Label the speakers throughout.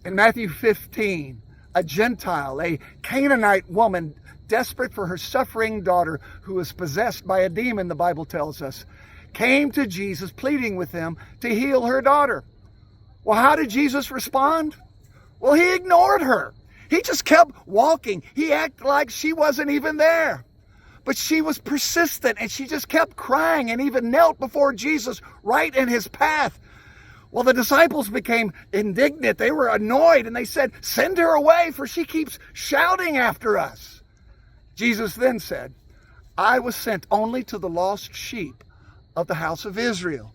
Speaker 1: In Matthew 15, a Gentile, a Canaanite woman, desperate for her suffering daughter who was possessed by a demon, the Bible tells us, came to Jesus pleading with him to heal her daughter. Well, how did Jesus respond? Well, he ignored her. He just kept walking. He acted like she wasn't even there. But she was persistent, and she just kept crying and even knelt before Jesus right in his path. Well, the disciples became indignant. They were annoyed, and they said, "Send her away, for she keeps shouting after us." Jesus then said, "I was sent only to the lost sheep of the house of Israel."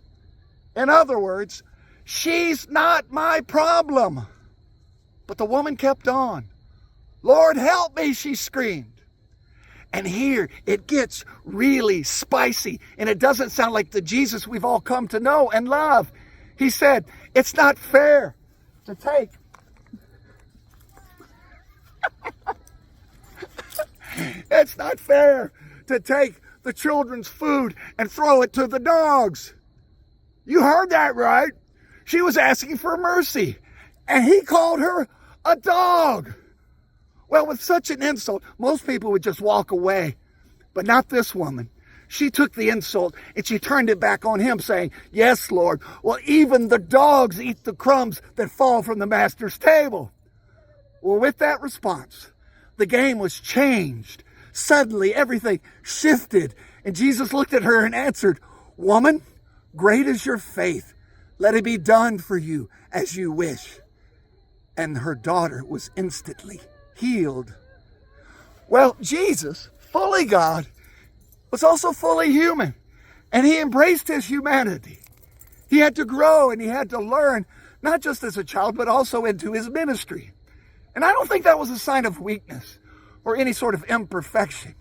Speaker 1: In other words, she's not my problem. But the woman kept on. "Lord, help me," she screamed. And here it gets really spicy, and it doesn't sound like the Jesus we've all come to know and love. He said, "It's not fair to take it's not fair to take the children's food and throw it to the dogs." You heard that right. She was asking for mercy, and he called her a dog. Well, with such an insult, most people would just walk away, but not this woman. She took the insult and she turned it back on him, saying, "Yes, Lord, well, even the dogs eat the crumbs that fall from the master's table." Well, with that response, the game was changed. Suddenly, everything shifted, and Jesus looked at her and answered, "Woman, great is your faith. Let it be done for you as you wish." And her daughter was instantly healed. Well, Jesus, fully God, was also fully human, and he embraced his humanity. He had to grow and he had to learn, not just as a child, but also into his ministry. And I don't think that was a sign of weakness or any sort of imperfection.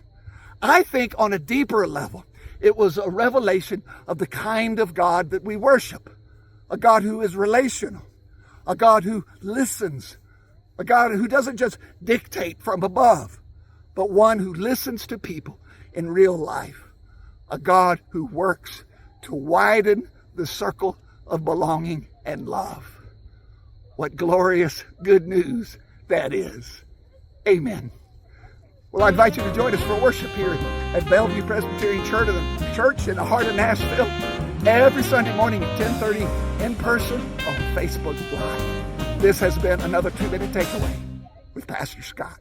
Speaker 1: I think on a deeper level, it was a revelation of the kind of God that we worship, a God who is relational, a God who listens, a God who doesn't just dictate from above, but one who listens to people in real life, a God who works to widen the circle of belonging and love. What glorious good news that is. Amen. Well, I invite you to join us for worship here at Bellevue Presbyterian Church in the heart of Nashville every Sunday morning at 10:30 in person on Facebook Live. This has been another 2-minute takeaway with Pastor Scott.